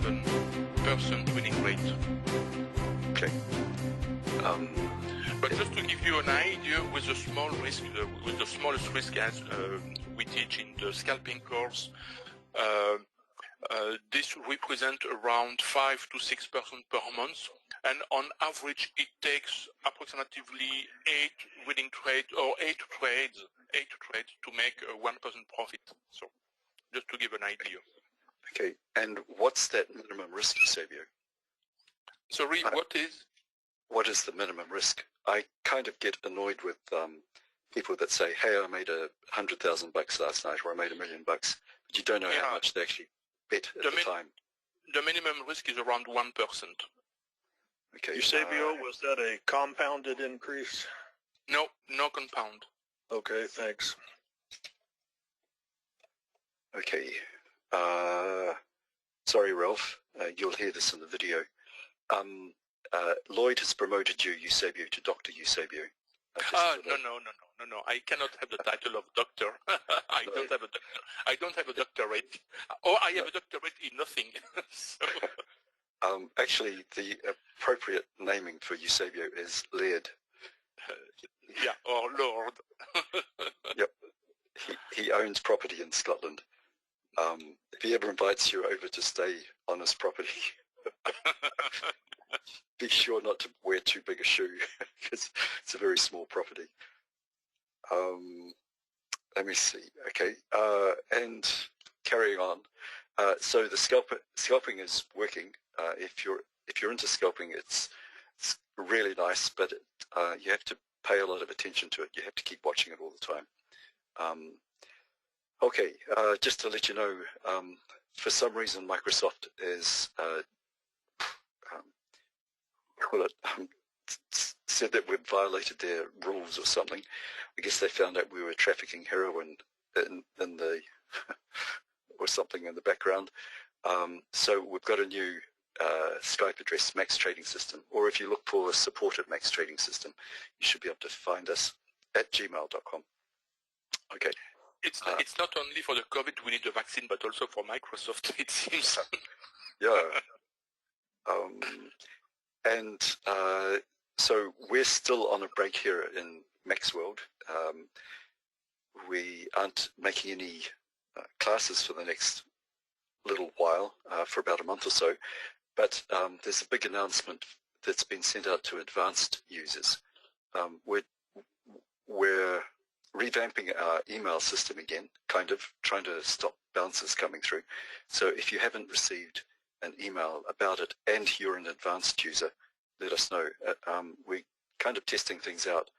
7% winning rate. Okay. But just to give you an idea, with the small risk, with the smallest risk as we teach in the scalping course, this represents around 5 to 6% per month, and on average, it takes approximately 8 winning trades or 8 trades to make a 1% profit. So, just to give an idea. Okay, and what's that minimum risk, Eusebio? Sorry, what is the minimum risk? I kind of get annoyed with people that say, "Hey, I made $100,000 last night," or "I made $1 million," but you don't know how much they actually bet at the time. The minimum risk is around 1%. Okay. Eusebio, was that a compounded increase? No, no compound. Okay, thanks. Okay. Sorry, Ralph. You'll hear this in the video. Lloyd has promoted you, Eusebio, to Dr. Eusebio. No. I cannot have the title of doctor. I don't have a doctor. I don't have a doctorate. Or I have a doctorate in nothing. So. Actually, the appropriate naming for Eusebio is Laird. Yeah, or Lord. Yep. He owns property in Scotland. If he ever invites you over to stay on his property, be sure not to wear too big a shoe, because it's a very small property. Let me see. Okay, and carrying on. So the scalping is working. If you're into scalping, it's really nice, but you have to pay a lot of attention to it. You have to keep watching it all the time. Okay, just to let you know, for some reason Microsoft is said that we'd violated their rules or something. I guess they found out we were trafficking heroin in the or something in the background. So we've got a new Skype address, Max Trading System, or if you look for support at Max Trading System, you should be able to find us at gmail.com. Okay. It's not only for the COVID we need the vaccine, but also for Microsoft, it seems. Yeah. So we're still on a break here in Max World. We aren't making any classes for the next little while, for about a month or so, but there's a big announcement that's been sent out to advanced users. We're revamping our email system again, kind of trying to stop bounces coming through. So if you haven't received an email about it and you're an advanced user, let us know. We're kind of testing things out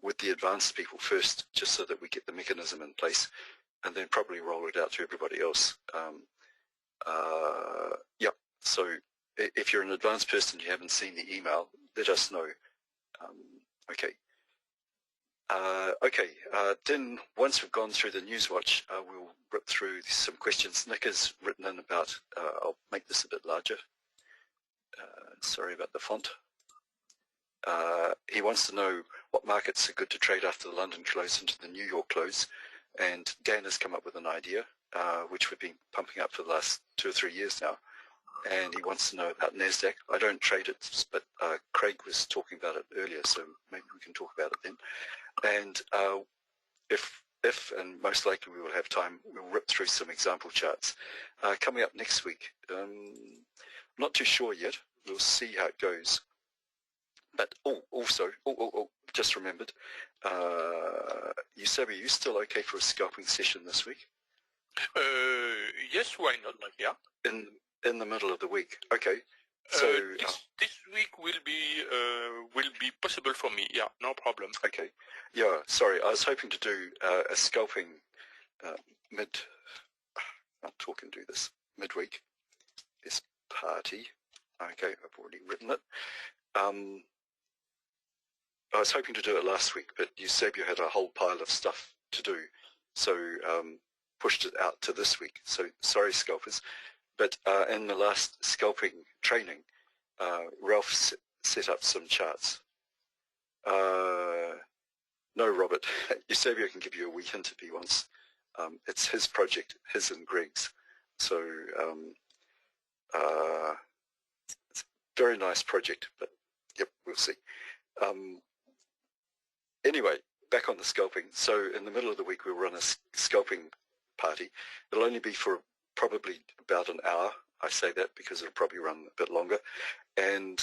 with the advanced people first, just so that we get the mechanism in place, and then probably roll it out to everybody else. Yeah, so if you're an advanced person and you haven't seen the email, let us know. Okay. Then once we've gone through the NewsWatch, we'll rip through some questions. Nick has written in about, I'll make this a bit larger. Sorry about the font. He wants to know what markets are good to trade after the London close into the New York close. And Dan has come up with an idea, which we've been pumping up for the last 2 or 3 years now. And he wants to know about NASDAQ. I don't trade it, but Craig was talking about it earlier, so maybe we can talk about it then. And if and most likely we will have time, we'll rip through some example charts. Coming up next week, not too sure yet. We'll see how it goes. But also, just remembered, Eusebio, are you still okay for a scalping session this week? Yes, why not? Yeah. In the middle of the week. Okay. So this week will be possible for me. Yeah, no problem. Okay. Yeah. Sorry, I was hoping to do a scalping midweek. This party. Okay, I've already written it. I was hoping to do it last week, but Eusebio had a whole pile of stuff to do, so pushed it out to this week. So sorry, scalpers. But in the last scalping training, Ralph set up some charts. No, Robert, Eusebio can give you a wee hint if he wants. It's his project, his and Greg's. So it's a very nice project, but yep, we'll see. Anyway, back on the scalping. So in the middle of the week, we'll run a scalping party. It'll only be for probably about an hour. I say that because it'll probably run a bit longer. And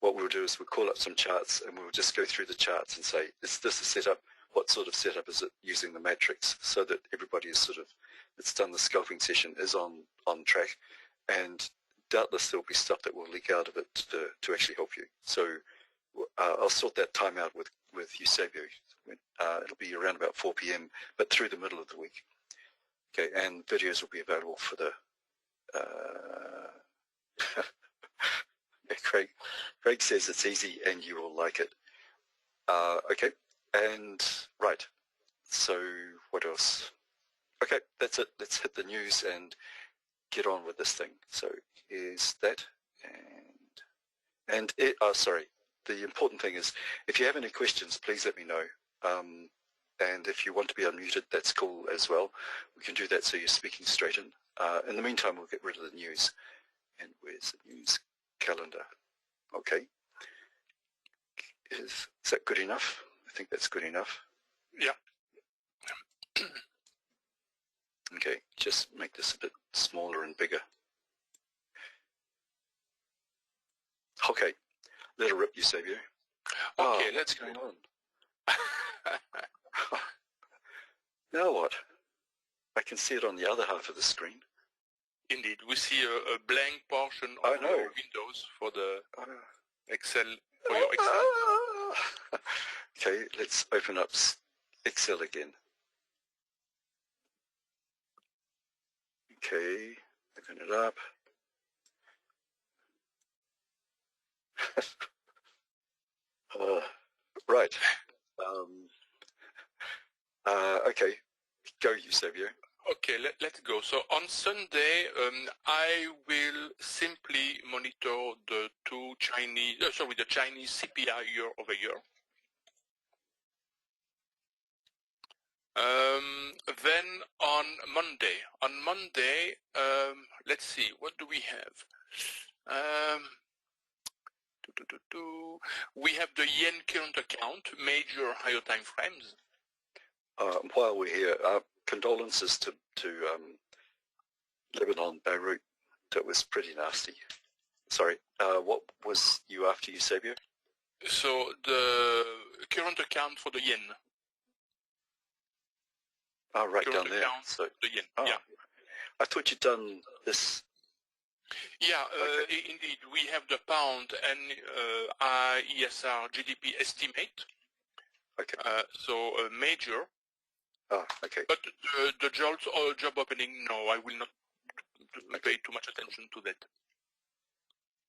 what we'll do is we'll call up some charts and we'll just go through the charts and say, is this a setup? What sort of setup is it using the matrix, so that everybody is sort of, that's done the scalping session is on track. And doubtless there'll be stuff that will leak out of it to actually help you. So I'll sort that time out with Eusebio. It'll be around about 4 p.m., but through the middle of the week. Okay, and videos will be available for the Craig says it's easy and you will like it. Okay, and right, so what else? Okay, that's it. Let's hit the news and get on with this thing. So here's that, and it, sorry, the important thing is, if you have any questions, please let me know. And if you want to be unmuted, that's cool as well. We can do that so you're speaking straight in. In the meantime, we'll get rid of the news. And where's the news calendar? Okay. Is that good enough? I think that's good enough. Yeah. Okay, just make this a bit smaller and bigger. Okay, let her rip, Eusebio. Okay, let's go. What's going on? Now what? I can see it on the other half of the screen. Indeed, we see a blank portion of your Windows for the Excel, for your Excel. Okay, let's open up Excel again. Okay, open it up. Right. Okay, go Eusebio. Okay, let's go. So on Sunday, I will simply monitor the the Chinese CPI year over year. Then on Monday, let's see, what do we have? We have the yen current account, major higher time frames. While we're here, condolences to Lebanon, Beirut. That was pretty nasty. Sorry, what was you after, Eusebio? So the current account for the yen. Oh, right Current down there. So the yen. oh, Yeah. I thought you'd done this. Yeah, okay. Indeed, we have the pound and ESR GDP estimate. Okay. So major. Okay. But the job opening, no, I will not pay too much attention to that.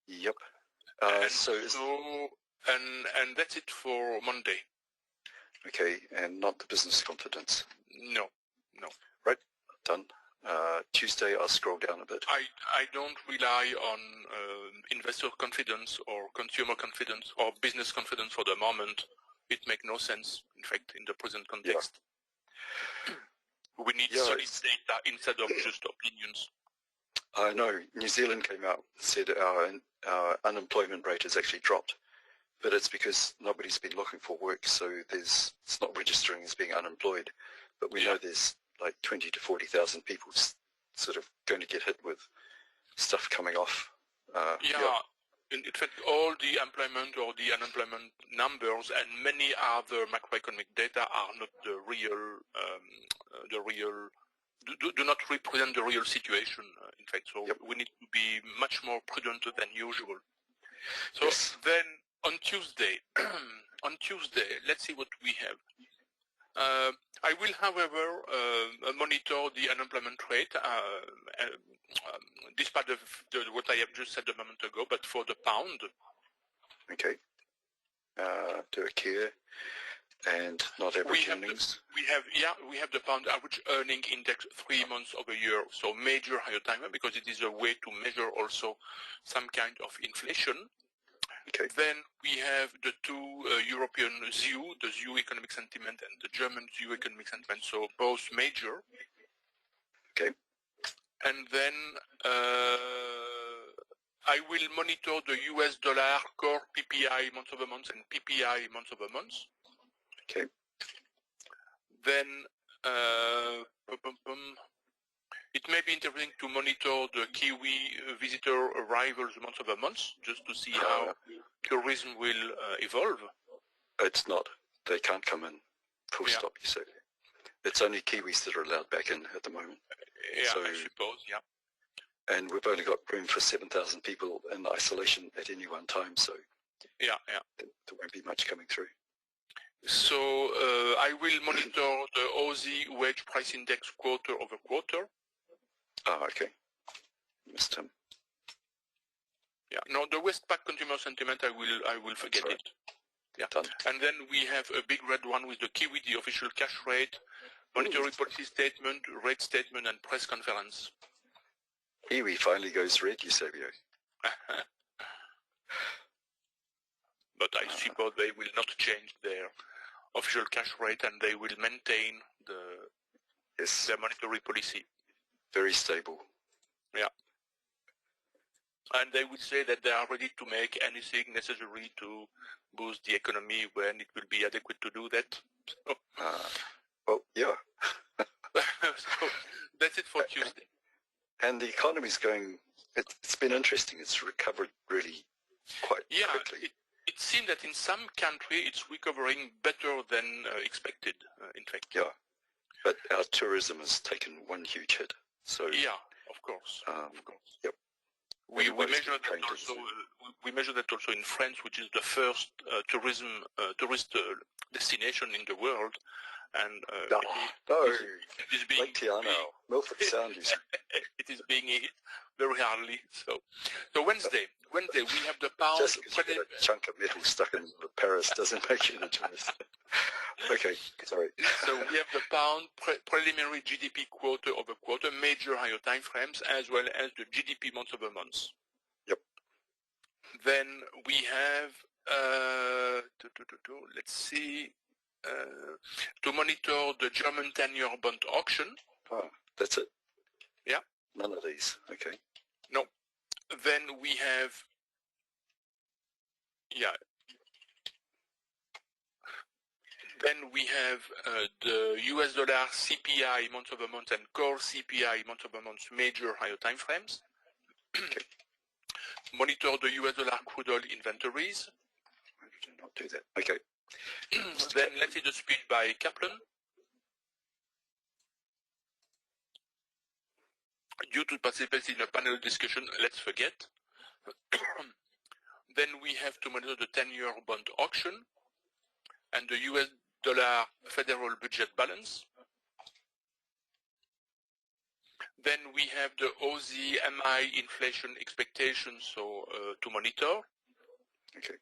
Yep. And that's it for Monday. Okay, and not the business confidence. No. Right, done. Tuesday, I'll scroll down a bit. I don't rely on investor confidence or consumer confidence or business confidence for the moment. It makes no sense, in fact, in the present context. Yeah. We need solid data instead of just opinions. I know. New Zealand came out and said our unemployment rate has actually dropped, but it's because nobody's been looking for work, so it's not registering as being unemployed. But we know there's like 20 to 40,000 people sort of going to get hit with stuff coming off. In fact, all the employment or the unemployment numbers and many other macroeconomic data are not the real, do not represent the real situation, in fact. So we need to be much more prudent than usual. So then on Tuesday, let's see what we have. I will, however, monitor the unemployment rate, despite what I have just said a moment ago, but for the pound. Okay. Do it here, and not average earnings. We have the pound average earning index 3 months of a year, so major higher time, because it is a way to measure also some kind of inflation. Okay. Then we have the two European ZEW, the ZEW economic sentiment and the German ZEW economic sentiment, so both major. Okay. and then I will monitor the US dollar core PPI month-over-month and PPI month-over-month. Okay. Then it may be interesting to monitor the Kiwi visitor arrivals month-over-month, just to see how tourism will evolve. It's not. They can't come in. Full stop, you say. It's only Kiwis that are allowed back in at the moment. Yeah, So, I suppose, yeah. And we've only got room for 7,000 people in isolation at any one time, so there won't be much coming through. So I will monitor the Aussie wage price index quarter over quarter. Ah, okay. Missed him. Yeah, no, the Westpac consumer sentiment, I will forget it. Yeah. Done. And then we have a big red one with the Kiwi, the official cash rate, monetary policy statement, rate statement, and press conference. Kiwi finally goes red, Eusebio. But I suppose they will not change their official cash rate, and they will maintain their monetary policy. Very stable. Yeah. And they will say that they are ready to make anything necessary to boost the economy when it will be adequate to do that. So, well, yeah. so that's it for Tuesday. And the economy's going, it's been interesting. It's recovered really quite quickly. It seems that in some countries it's recovering better than expected, in fact. Yeah, but our tourism has taken one huge hit. So yeah, of course. Yep. We measure that also. We measure that also in France, which is the first tourist destination in the world, and it is being Milford Sound. It is being hit very hardly. So Wednesday we have the pound. Just because you get a chunk of metal stuck in Paris doesn't make you a tourist. Okay, sorry. So we have the pound preliminary GDP quarter over quarter, major higher time frames, as well as the GDP month over month. Yep. Then we have let's see, to monitor the German 10-year bond auction. Oh, that's it? Yeah. None of these, okay. No. Then we have, Then we have the US dollar CPI month over month and core CPI month over month, major higher time frames. Okay. Monitor the US dollar crude oil inventories. Why did I not do that? Okay. Then let's see the speech by Kaplan. Due to participation in a panel discussion, let's forget. Then we have to monitor the 10-year bond auction and the US dollar federal budget balance. Then we have the Aussie MI inflation expectations, to monitor. Okay.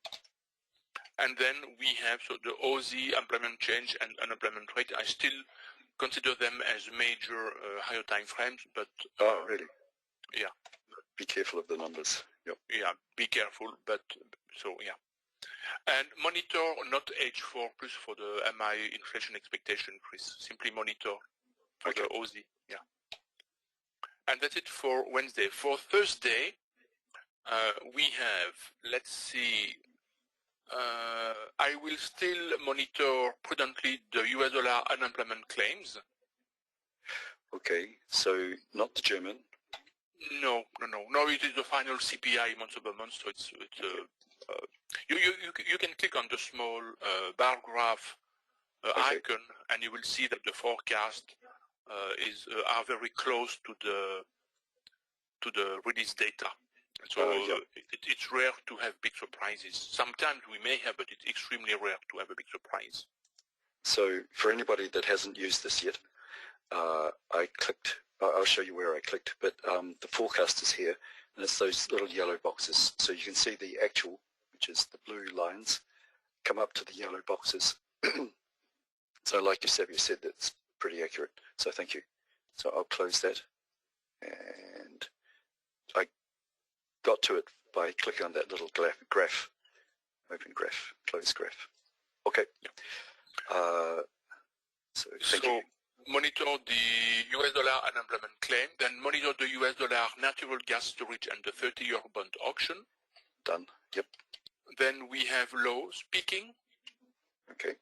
And then we have the Aussie employment change and unemployment rate. I still consider them as major higher time frames, but really? Yeah. Be careful of the numbers. Yep. Yeah, be careful, but yeah. And monitor not H4 plus for the MI inflation expectation, Chris. Simply monitor for the Aussie. Yeah. And that's it for Wednesday. For Thursday, we have, let's see, I will still monitor prudently the US dollar unemployment claims. Okay, so not the German. No, it is the final CPI month over month, so it's you can click on the small bar graph icon, and you will see that the forecast are very close to the release data. So it's rare to have big surprises. Sometimes we may have, but it's extremely rare to have a big surprise. So for anybody that hasn't used this yet, I clicked. I'll show you where I clicked, but the forecast is here, and it's those little yellow boxes. So you can see the actual, which is the blue lines, come up to the yellow boxes. So like Eusebio said, that's pretty accurate. So thank you. So I'll close that, and I got to it by clicking on that little graph. Open graph, close graph. Okay. So thank you. monitor the US dollar unemployment claim, then monitor the US dollar natural gas storage and the 30-year bond auction. Done. Yep. Then we have law speaking. Okay.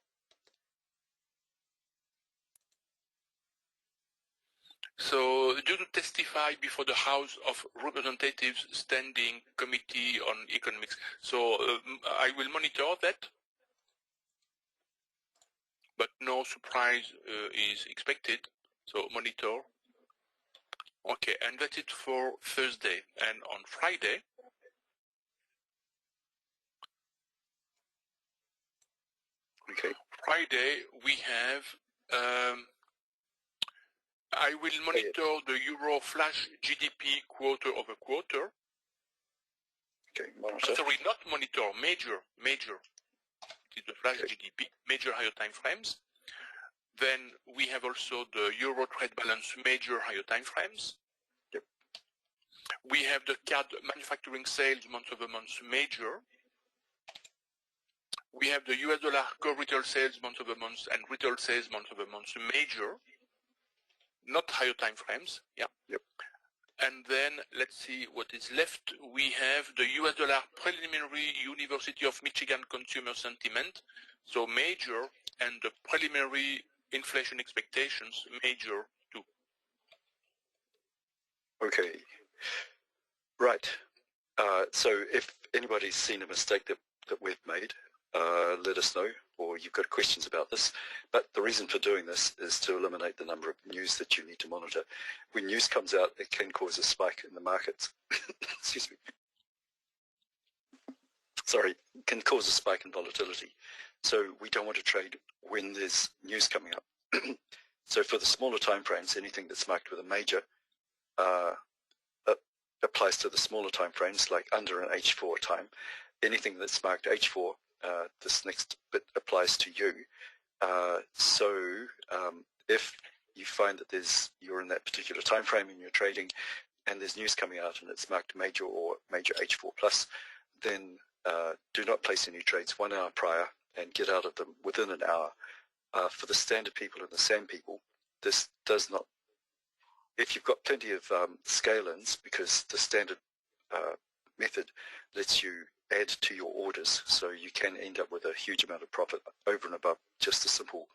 So, due to testify before the House of Representatives Standing Committee on Economics. So, I will monitor that, but no surprise is expected. So, monitor. Okay, and that's it for Thursday. And on Friday, we have I will monitor the Euro flash GDP quarter over quarter. Okay, monitor. Sorry, not monitor, major. It is the flash GDP, major higher time frames. Then we have also the Euro trade balance, major higher time frames. Yep. We have the CAD manufacturing sales month over month, major. We have the US dollar core retail sales month over month and retail sales month over month, major. Not higher time frames, yeah. Yep. And then let's see what is left. We have the US dollar preliminary University of Michigan consumer sentiment, so major, and the preliminary inflation expectations, major too. Okay. Right. So if anybody's seen a mistake that we've made, let us know, or you've got questions about this. But the reason for doing this is to eliminate the number of news that you need to monitor. When news comes out, it can cause a spike in the markets. Excuse me. Sorry, can cause a spike in volatility. So we don't want to trade when there's news coming up. So for the smaller time frames, anything that's marked with a major applies to the smaller time frames, like under an H4 time. Anything that's marked H4, this next bit applies to you. If you find that you're in that particular time frame and you're trading and there's news coming out and it's marked major or major H4 plus, then do not place any trades 1 hour prior and get out of them within an hour. For the standard people and the SAM people, this does not, if you've got plenty of scale-ins, because the standard method lets you add to your orders, so you can end up with a huge amount of profit over and above just a simple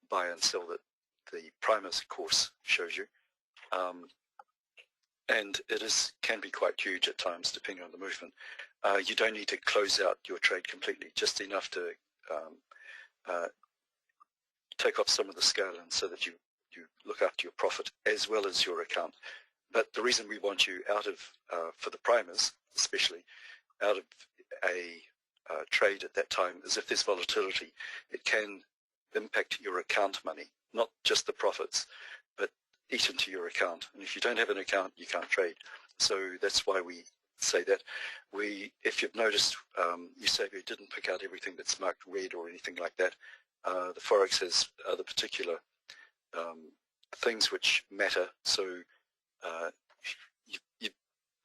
buy and sell that the primers course shows you. And it can be quite huge at times depending on the movement. You don't need to close out your trade completely, just enough to take off some of the scale-ins so that you look after your profit as well as your account. But the reason we want you out of, for the primers especially, out of a trade at that time is if there's volatility, it can impact your account money, not just the profits, but eat into your account. And if you don't have an account, you can't trade. So that's why we say that. If you've noticed, Eusebio didn't pick out everything that's marked red or anything like that. The Forex has other particular things which matter. So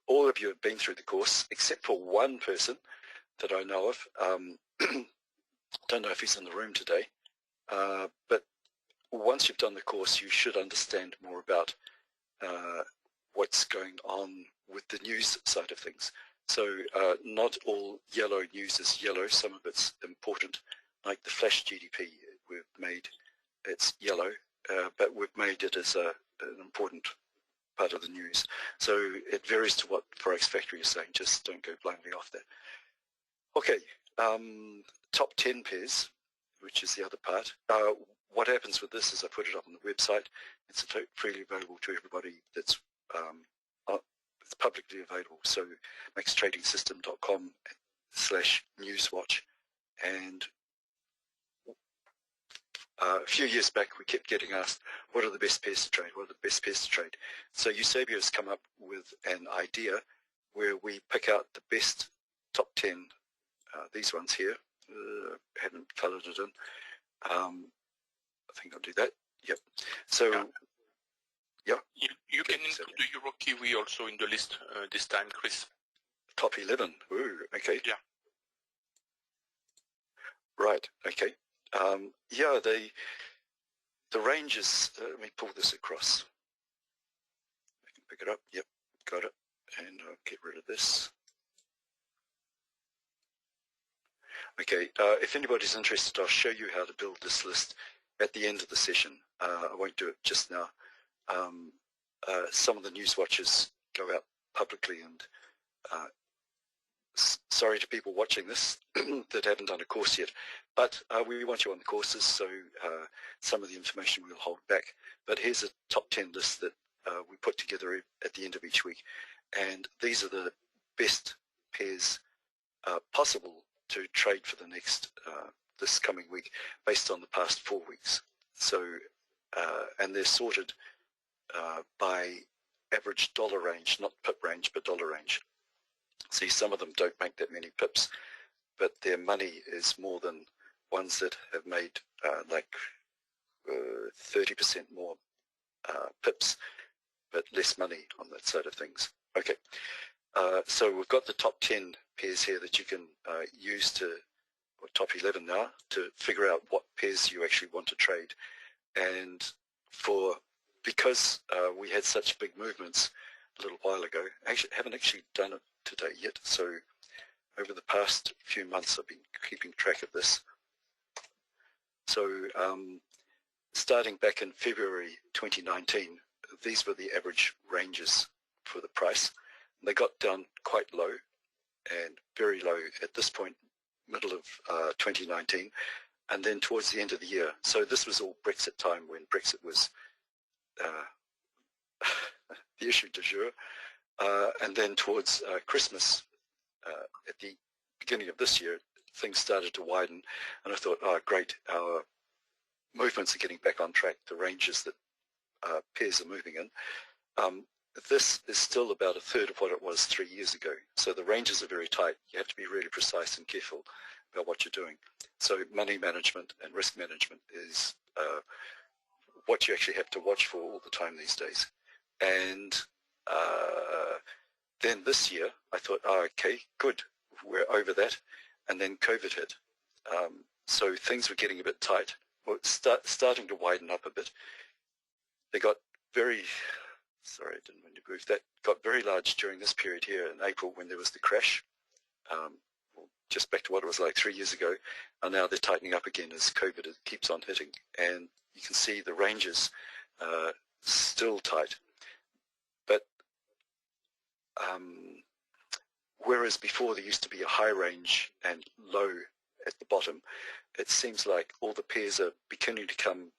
all of you have been through the course, except for one person that I know of. Don't know if he's in the room today, but once you've done the course, you should understand more about what's going on with the news side of things. So not all yellow news is yellow. Some of it's important, like the flash GDP. We've made it's yellow, but we've made it as an important part of the news. So it varies to what Forex Factory is saying. Just don't go blindly off that. Okay, top 10 pairs, which is the other part. What happens with this is I put it up on the website. It's freely available to everybody. It's publicly available. So maxtradingsystem.com/newswatch. And a few years back, we kept getting asked, what are the best pairs to trade? What are the best pairs to trade? So Eusebio has come up with an idea where we pick out the best top 10, these ones here. Haven't colored it in. I think I'll do that. Yep. So, yeah. You can include the Euro Kiwi also in the list this time, Chris. Top 11. Ooh, okay. Yeah. Right. Okay. Yeah, the range is, let me pull this across. I can pick it up. Yep, got it. And I'll get rid of this. Okay, if anybody's interested, I'll show you how to build this list at the end of the session. I won't do it just now. Some of the news watches go out publicly, and sorry to people watching this that haven't done a course yet, but we want you on the courses, so some of the information we'll hold back. But here's a top 10 list that we put together at the end of each week, and these are the best pairs possible to trade for the next this coming week based on the past 4 weeks. So and they're sorted by average dollar range, not pip range, but dollar range. See, some of them don't make that many pips, but their money is more than ones that have made like 30% more pips, but less money on that side of things. Okay, so we've got the top 10 pairs here that you can use to, or top 11 now, to figure out what pairs you actually want to trade. And because we had such big movements a little while ago, haven't actually done it today yet, so over the past few months I've been keeping track of this. So starting back in February 2019, these were the average ranges for the price. They got down quite low and very low at this point, middle of 2019, and then towards the end of the year. So this was all Brexit time, when Brexit was the issue du jour. And then towards Christmas, at the beginning of this year, things started to widen, and I thought, oh great, our movements are getting back on track, the ranges that pairs are moving in. This is still about a third of what it was 3 years ago. So the ranges are very tight. You have to be really precise and careful about what you're doing. So money management and risk management is what you actually have to watch for all the time these days. And then this year, I thought, oh, okay, good, we're over that. And then COVID hit. So things were getting a bit tight. Well, starting to widen up a bit. They got very, sorry, I didn't mean to move that, got very large during this period here in April when there was the crash. Just back to what it was like 3 years ago. And now they're tightening up again as COVID keeps on hitting. And you can see the ranges still tight. But whereas before there used to be a high range and low at the bottom, it seems like all the pairs are beginning to come,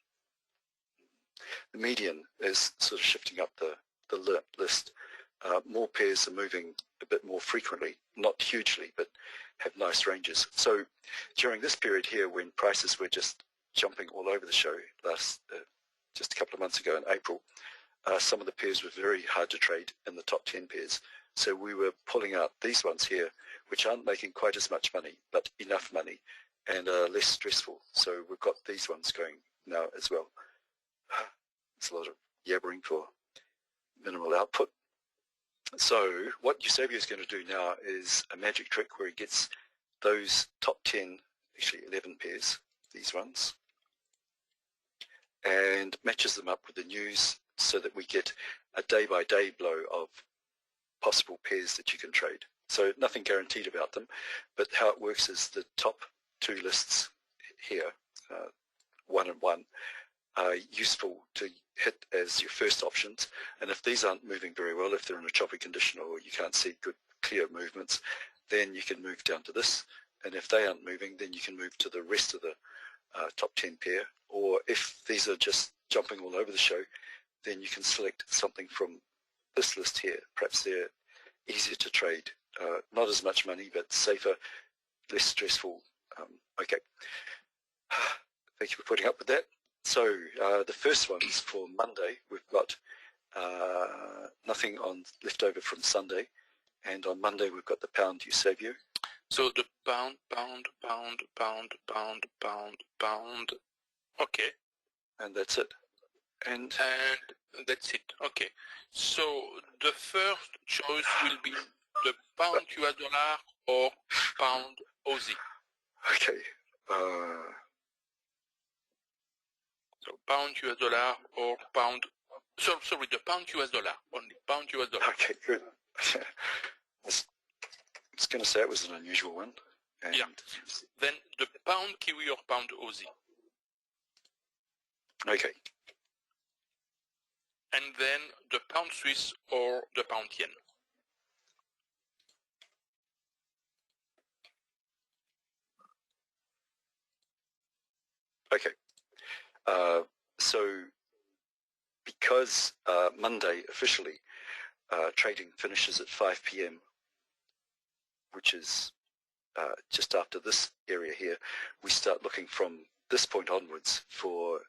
the median is sort of shifting up the list. More pairs are moving a bit more frequently, not hugely, but have nice ranges. So during this period here, when prices were just jumping all over the show just a couple of months ago in April, some of the pairs were very hard to trade in the top 10 pairs. So we were pulling out these ones here, which aren't making quite as much money, but enough money and less stressful. So we've got these ones going now as well. It's a lot of yabbering for minimal output. So what Eusebio is going to do now is a magic trick where he gets those top 10, actually 11 pairs, these ones, and matches them up with the news so that we get a day-by-day blow of possible pairs that you can trade. So nothing guaranteed about them, but how it works is the top 2 lists here, 1 and 1, are useful to hit as your first options. And if these aren't moving very well, if they're in a choppy condition or you can't see good clear movements, then you can move down to this. And if they aren't moving, then you can move to the rest of the top 10 pair. Or if these are just jumping all over the show, then you can select something from this list here. Perhaps they're easier to trade, not as much money, but safer, less stressful. Okay, thank you for putting up with that. So the first ones for Monday, we've got nothing on leftover from Sunday, and on Monday we've got the pound Eusebio. So the pound. Okay. And that's it. And that's it. Okay. So the first choice will be the pound US dollar or pound Aussie. Okay. So pound US dollar or pound, sorry, the pound US dollar, only pound US dollar. Okay, good. I was going to say it was an unusual one. And Yeah. Then the pound Kiwi or pound Aussie. Okay, And then the pound Swiss or the pound yen. okay. So because Monday officially trading finishes at 5 p.m., which is just after this area here, we start looking from this point onwards for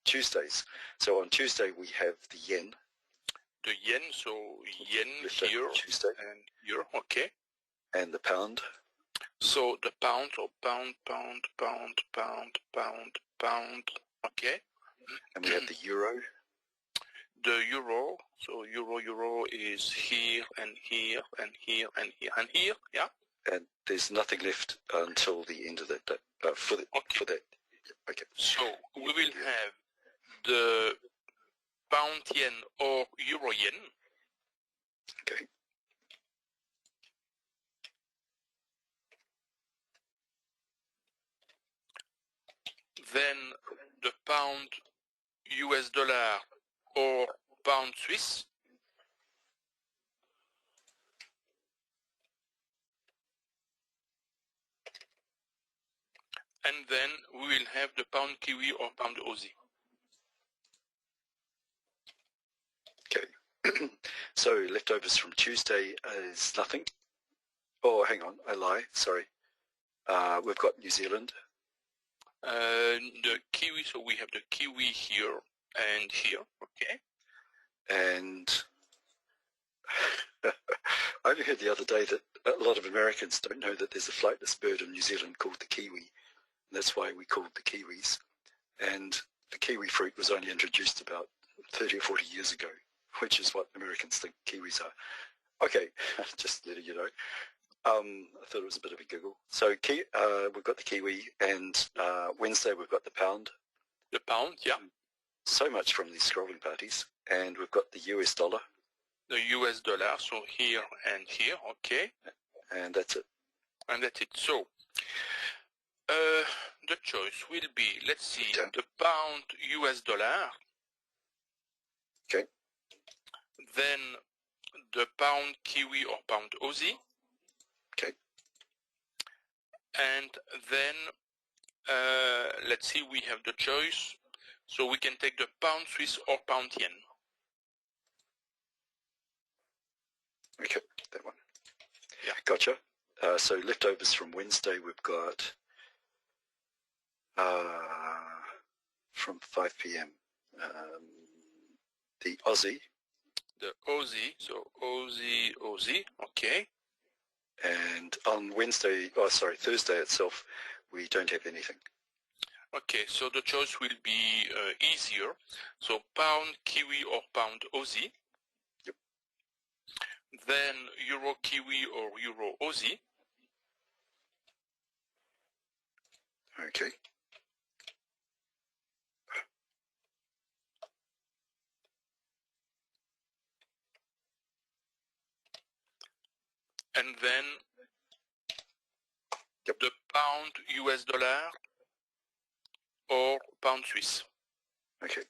Tuesdays. So on Tuesday we have the yen. The yen, so yen here Tuesday. and here, okay. And the pound. So the pound, or pound, okay. And we have the euro. The euro, so euro is here and here and here and here and here, yeah. And there's nothing left until the end of that for that. Okay. So we will have the pound yen or euro yen. Okay. Then the pound US dollar or pound Swiss. And then we will have the pound Kiwi or pound Aussie. Okay. So leftovers from Tuesday is nothing. Oh, hang on, I lie. Sorry. We've got New Zealand. The Kiwi, so we have the Kiwi here and here, okay. And I only heard the other day that a lot of Americans don't know that there's a flightless bird in New Zealand called the kiwi. And that's why we call it the kiwis. And the kiwi fruit was only introduced about 30 or 40 years ago, which is what Americans think kiwis are. Okay, just letting you know. I thought it was a bit of a giggle. So we've got the kiwi, and Wednesday we've got the pound. The pound, yeah. So much from these scrolling parties. And we've got the US dollar. The US dollar, so here and here, okay. And that's it. And that's it. So the choice will be, let's see, the pound US dollar. Okay. Then the pound Kiwi or pound Aussie. Okay. And then let's see, we have the choice. So we can take the pound Swiss or pound yen. Okay, that one. Yeah. Gotcha. So leftovers from Wednesday, we've got from 5 p.m. The Aussie. The Aussie, so Aussie, okay. And on Thursday itself, we don't have anything. Okay, so the choice will be easier. So pound Kiwi or pound Aussie. Yep. Then euro Kiwi or euro Aussie. Okay. And then Yep. the pound US dollar or pound Swiss. Okay.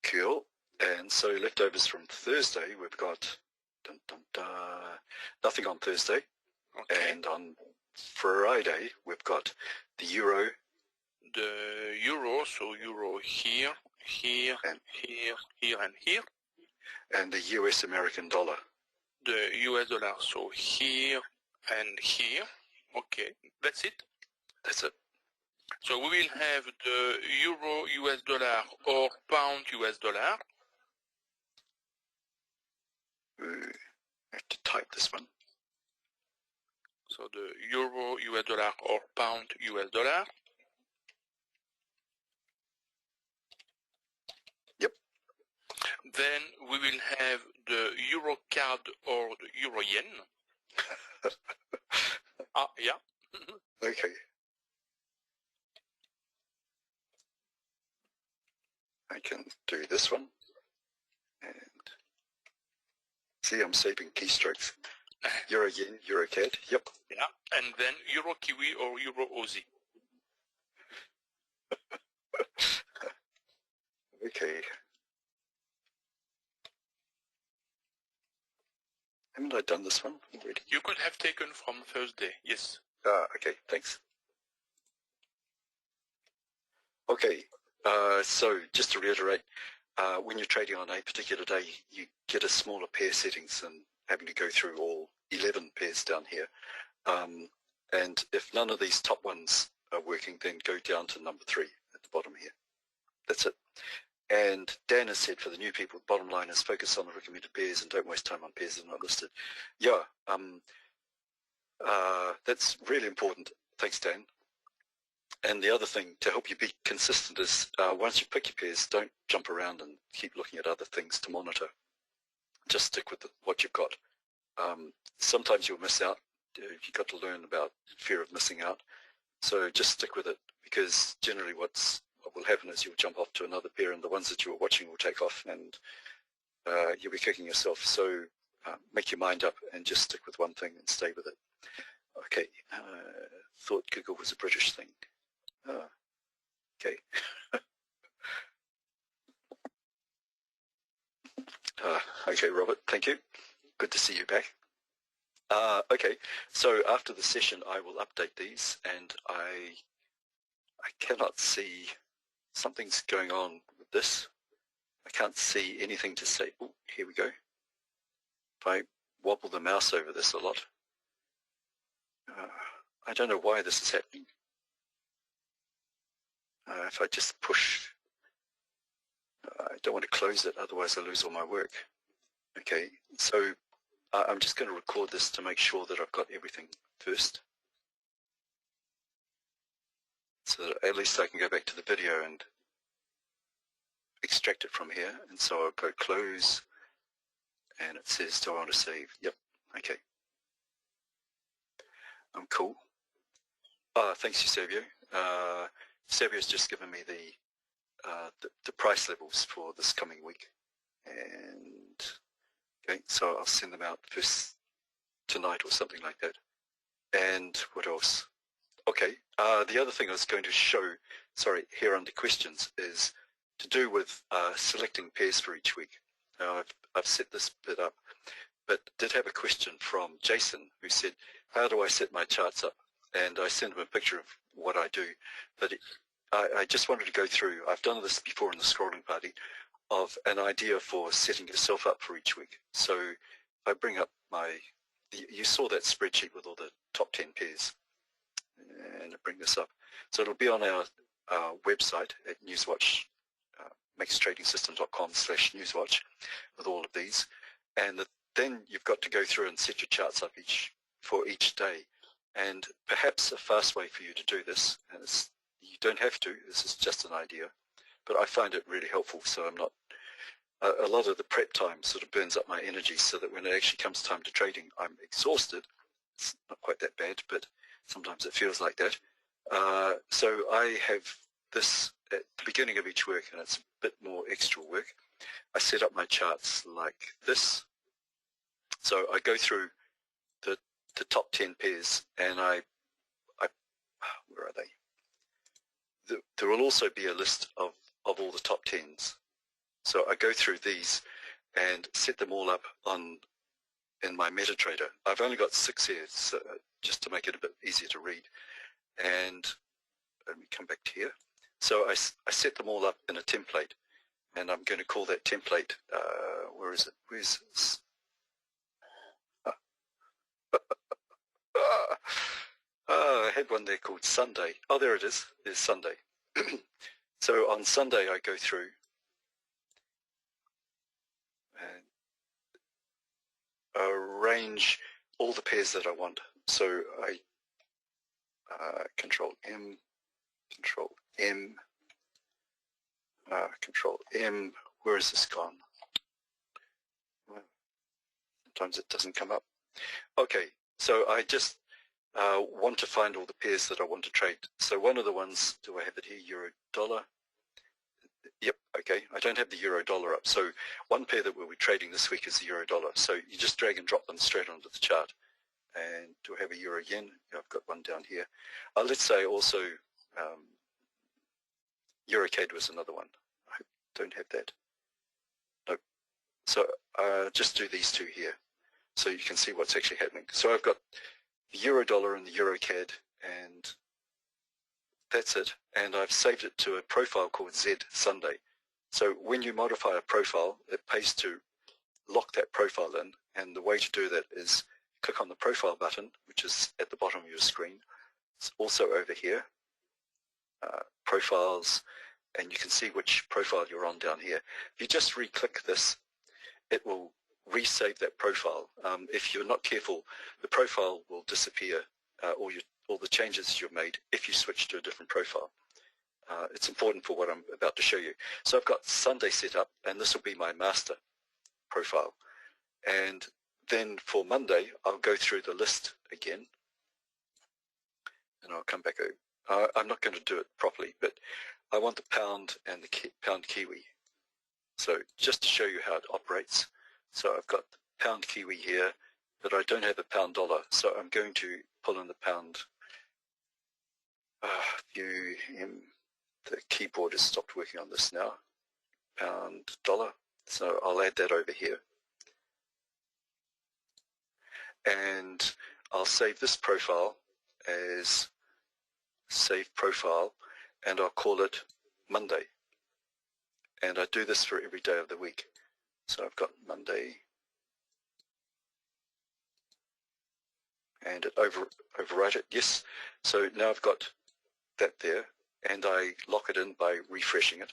Cool. And so leftovers from Thursday, we've got nothing on Thursday. Okay. And on Friday, we've got the euro. The euro, so euro here, and here, and here. And the US American dollar. The US dollar, so here and here. Okay, that's it. That's it. So we will have the euro US dollar or pound US dollar. I have to type this one. So the euro US dollar or pound US dollar. Yep. Then we will have the euro card or the euro yen. Yeah. Okay. See, I'm saving keystrokes. Euro yen, Euro CAD. Yep. Yeah, and then Euro Kiwi or Euro Aussie. Okay. Haven't I done this one already? You could have taken from Thursday, yes. Okay, thanks. Okay, so just to reiterate, when you're trading on a particular day, you get a smaller pair settings than having to go through all 11 pairs down here. And if none of these top ones are working, then go down to number 3 at the bottom here. That's it. And Dan has said for the new people, the bottom line is focus on the recommended pairs and don't waste time on pairs that are not listed. Yeah, that's really important. Thanks, Dan. And the other thing to help you be consistent is once you pick your pairs, don't jump around and keep looking at other things to monitor. Just stick with what you've got. Sometimes you'll miss out. You've got to learn about fear of missing out. So just stick with it, because generally what will happen is you'll jump off to another pair and the ones that you were watching will take off and you'll be kicking yourself. So make your mind up and just stick with one thing and stay with it. Okay, thought Google was a British thing. Okay. Okay, Robert, thank you. Good to see you back. Okay, so after the session, I will update these, and I cannot see, something's going on with this. I can't see anything to say. Oh, here we go. If I wobble the mouse over this a lot, I don't know why this is happening. If I just push, I don't want to close it, otherwise I lose all my work. Okay, so I'm just going to record this to make sure that I've got everything first, so that at least I can go back to the video and extract it from here. And so I'll go close, and it says, do I want to save? Yep, okay. I'm cool. Thanks, Eusebio. Eusebio's just given me the price levels for this coming week, and okay, so I'll send them out first tonight or something like that. And what else? Okay, the other thing I was going to show, sorry, here under questions, is to do with selecting pairs for each week. Now I've set this bit up, but did have a question from Jason, who said, how do I set my charts up? And I sent him a picture of what I do, but I just wanted to go through, I've done this before in the scrolling party, of an idea for setting yourself up for each week. So I bring up you saw that spreadsheet with all the top 10 pairs, and I bring this up. So it'll be on our website at NewsWatch, maxtradingsystems.com/newswatch with all of these. And then you've got to go through and set your charts up for each day. And perhaps a fast way for you to do this, and you don't have to, this is just an idea, but I find it really helpful, so I'm not, a lot of the prep time sort of burns up my energy, so that when it actually comes time to trading, I'm exhausted. It's not quite that bad, but sometimes it feels like that. So I have this at the beginning of each work, and it's a bit more extra work. I set up my charts like this. So I go through the top 10 pairs, and where are they? There will also be a list of all the top 10s. So I go through these and set them all up in my MetaTrader. I've only got 6 here, so just to make it a bit easier to read. And let me come back to here. So I set them all up in a template, and I'm going to call that template, where is it? Where's this? I had one there called Sunday. Oh, there it is. There's Sunday. So on Sunday I go through and arrange all the pairs that I want. So I Control M, Control M, Control M. Where is this gone? Sometimes it doesn't come up. Okay, so I just want to find all the pairs that I want to trade. So one of the ones, do I have it here, euro dollar? Yep, okay. I don't have the euro dollar up. So one pair that we'll be trading this week is the euro dollar. So you just drag and drop them straight onto the chart. And do I have a euro yen? Yeah, I've got one down here. Let's say also euro CAD was another one. I don't have that. Nope. So just do these two here so you can see what's actually happening. So I've got the euro dollar and the euro CAD, and that's it. And I've saved it to a profile called Z Sunday. So when you modify a profile, it pays to lock that profile in, and the way to do that is click on the profile button, which is at the bottom of your screen. It's also over here, profiles, and you can see which profile you're on down here. If you just re-click this, it will resave that profile. If you're not careful, the profile will disappear, all the changes you've made if you switch to a different profile. It's important for what I'm about to show you. So I've got Sunday set up, and this will be my master profile. And then for Monday, I'll go through the list again, and I'll come back over. I'm not going to do it properly, but I want the pound and the pound Kiwi. So just to show you how it operates, so I've got the pound Kiwi here, but I don't have a pound dollar, so I'm going to pull in the pound. The keyboard has stopped working on this now. Pound dollar, so I'll add that over here. And I'll save this profile as save profile, and I'll call it Monday. And I do this for every day of the week. So I've got Monday, and it overwrite it, yes. So now I've got that there, and I lock it in by refreshing it.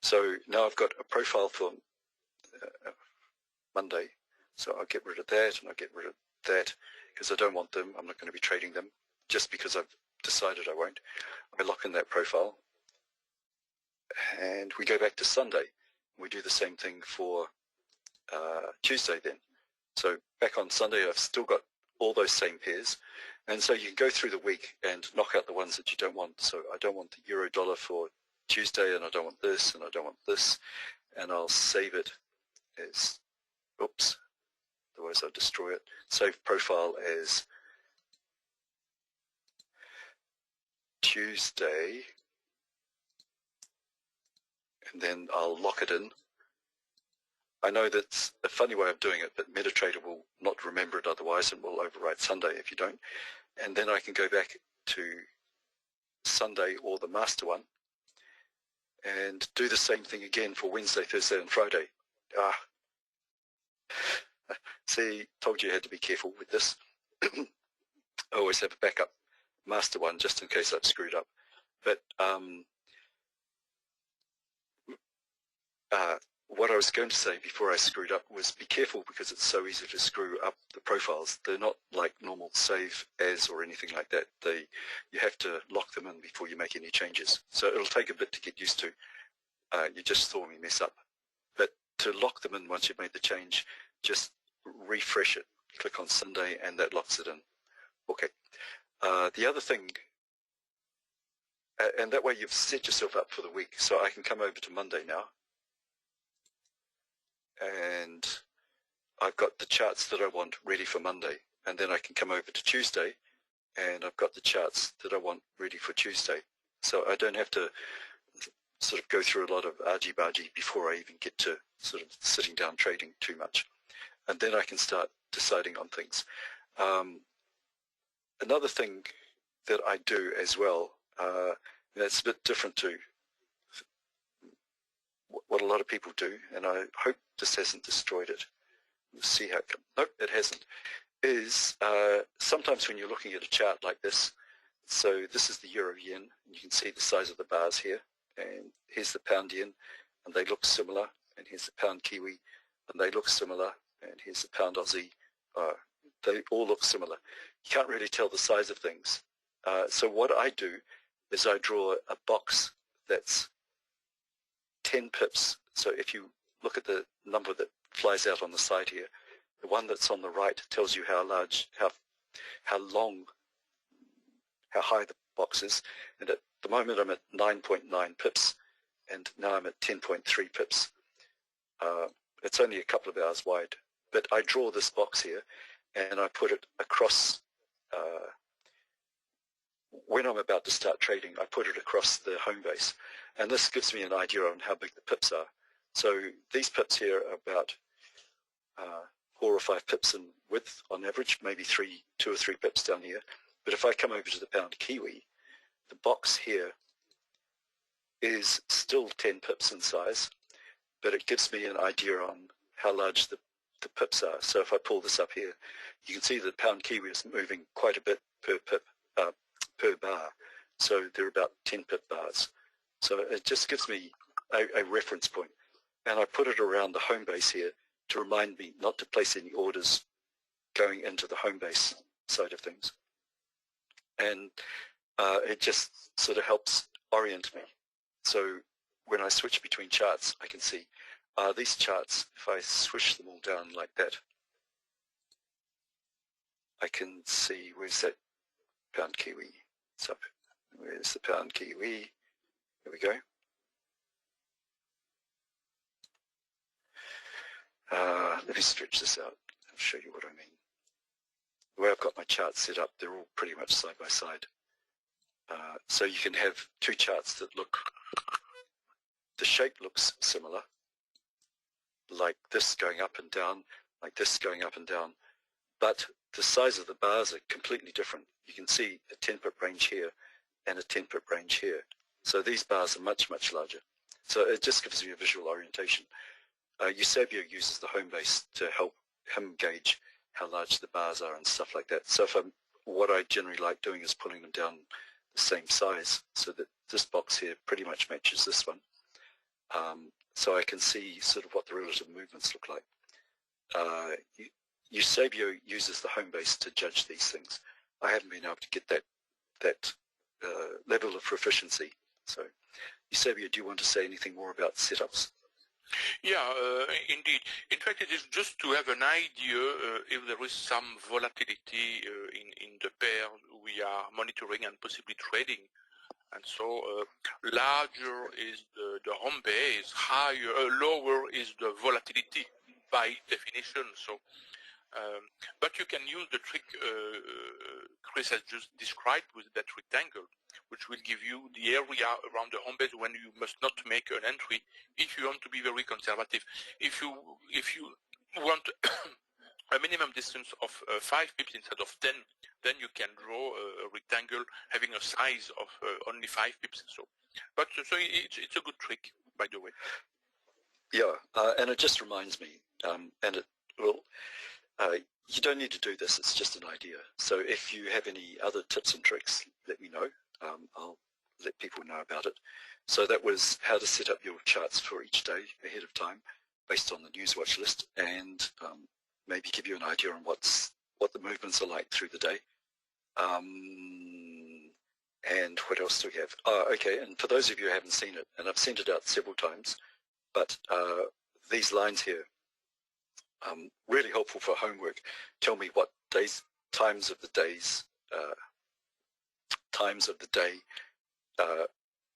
So now I've got a profile for Monday. So I'll get rid of that, and I'll get rid of that because I don't want them. I'm not going to be trading them just because I've decided I won't. I lock in that profile, and we go back to Sunday. We do the same thing for Tuesday then. So back on Sunday, I've still got all those same pairs. And so you can go through the week and knock out the ones that you don't want. So I don't want the euro dollar for Tuesday, and I don't want this, and I don't want this. And I'll save it as, oops, otherwise I'll destroy it. Save profile as Tuesday, and then I'll lock it in. I know that's a funny way of doing it, but MetaTrader will not remember it otherwise and will overwrite Sunday if you don't. And then I can go back to Sunday or the master one and do the same thing again for Wednesday, Thursday, and Friday. See, told you had to be careful with this. I always have a backup master one just in case I've screwed up. But what I was going to say before I screwed up was be careful, because it's so easy to screw up the profiles. They're not like normal save as or anything like that. You have to lock them in before you make any changes. So it'll take a bit to get used to. You just saw me mess up. But to lock them in once you've made the change, just refresh it. Click on Sunday and that locks it in. Okay. The other thing, and that way you've set yourself up for the week. So I can come over to Monday now, and I've got the charts that I want ready for Monday. And then I can come over to Tuesday, and I've got the charts that I want ready for Tuesday. So I don't have to sort of go through a lot of argy-bargy before I even get to sort of sitting down trading too much. And then I can start deciding on things. Another thing that I do as well, that's a bit different to what a lot of people do, and I hope this hasn't destroyed it. We'll see how it comes. Nope, it hasn't. Is sometimes when you're looking at a chart like this, so this is the euro yen, and you can see the size of the bars here, and here's the pound yen, and they look similar, and here's the pound Kiwi, and they look similar, and here's the pound Aussie. They all look similar. You can't really tell the size of things. So what I do is I draw a box that's 10 pips. So if you look at the number that flies out on the side here, the one that's on the right tells you how large, how long, how high boxes, and at the moment I'm at 9.9 pips, and now I'm at 10.3 pips. It's only a couple of hours wide, but I draw this box here and I put it across, when I'm about to start trading, I put it across the home base, and this gives me an idea on how big the pips are. So these pips here are about 4 or 5 pips in width on average, maybe 2 or 3 pips down here. But if I come over to the pound Kiwi, the box here is still 10 pips in size, but it gives me an idea on how large the pips are. So if I pull this up here, you can see that pound Kiwi is moving quite a bit per pip, per bar. So they're about 10 pip bars. So it just gives me a reference point. And I put it around the home base here to remind me not to place any orders going into the home base side of things. And it just sort of helps orient me. So when I switch between charts, I can see these charts, if I swish them all down like that, I can see, where's that pound Kiwi? It's up. Where's the pound Kiwi? Here we go. Let me stretch this out. I'll show you what I mean. The way I've got my charts set up, they're all pretty much side by side. So you can have 2 charts that look, the shape looks similar, like this going up and down, like this going up and down, but the size of the bars are completely different. You can see a 10 pip range here and a 10 pip range here. So these bars are much, much larger. So it just gives you a visual orientation. Eusebio uses the home base to help him gauge how large the bars are and stuff like that. So if what I generally like doing is pulling them down the same size so that this box here pretty much matches this one. So I can see sort of what the relative movements look like. Eusebio uses the home base to judge these things. I haven't been able to get that level of proficiency. So Eusebio, do you want to say anything more about setups? Yeah, indeed. In fact, it is just to have an idea if there is some volatility in the pair we are monitoring and possibly trading. And so larger is the home base, lower is the volatility by definition. So, but you can use the trick Chris has just described with that rectangle, which will give you the area around the home base when you must not make an entry if you want to be very conservative. If you want a minimum distance of 5 pips instead of 10, then you can draw a rectangle having a size of only 5 pips. So it's a good trick, by the way. Yeah, and it just reminds me, and it will. You don't need to do this, it's just an idea. So if you have any other tips and tricks, let me know. I'll let people know about it. So that was how to set up your charts for each day ahead of time based on the NewsWatch list, and maybe give you an idea on what the movements are like through the day. And what else do we have? Okay, and for those of you who haven't seen it, and I've sent it out several times, but these lines here, really helpful for homework. Tell me what times of the day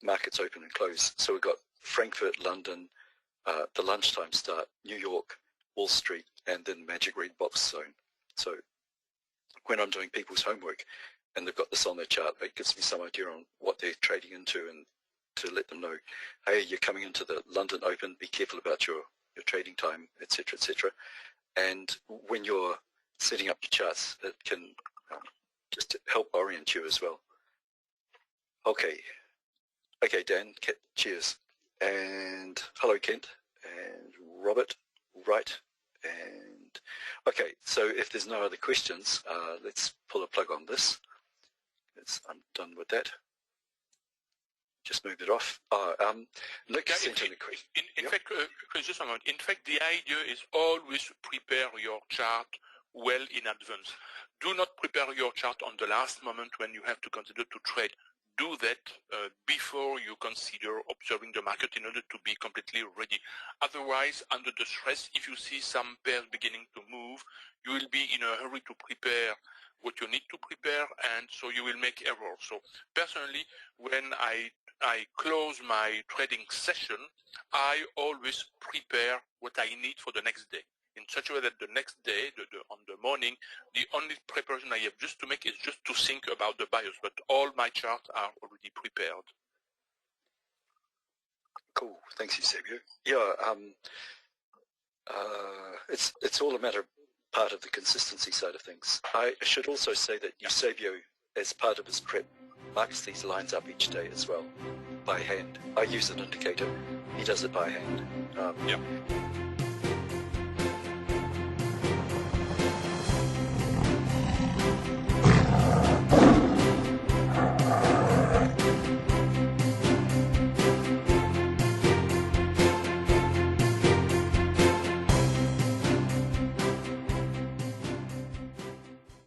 markets open and close. So we've got Frankfurt, London, the lunchtime start, New York, Wall Street, and then Magic Red Box Zone. So when I'm doing people's homework and they've got this on their chart, it gives me some idea on what they're trading into, and to let them know, hey, you're coming into the London Open, be careful about your trading time, etc., etc. And when you're setting up your charts, it can just help orient you as well. Okay, Dan, cheers. And hello, Kent, and Robert, right. And okay, so if there's no other questions, let's pull a plug on this. I'm done with that. Just moved it off. Nick sent in a question. In fact, just a moment. In fact, the idea is always prepare your chart well in advance. Do not prepare your chart on the last moment when you have to consider to trade. Do that before you consider observing the market in order to be completely ready. Otherwise, under the stress, if you see some pairs beginning to move, you will be in a hurry to prepare what you need to prepare, and so you will make errors. So personally, when I close my trading session, I always prepare what I need for the next day, in such a way that the next day, on the morning, the only preparation I have just to make is just to think about the bias, but all my charts are already prepared. Cool. Thanks, Eusebio. Yeah, it's all a matter of part of the consistency side of things. I should also say that Eusebio, as part of his prep, marks these lines up each day as well, by hand. I use an indicator. He does it by hand. Yeah.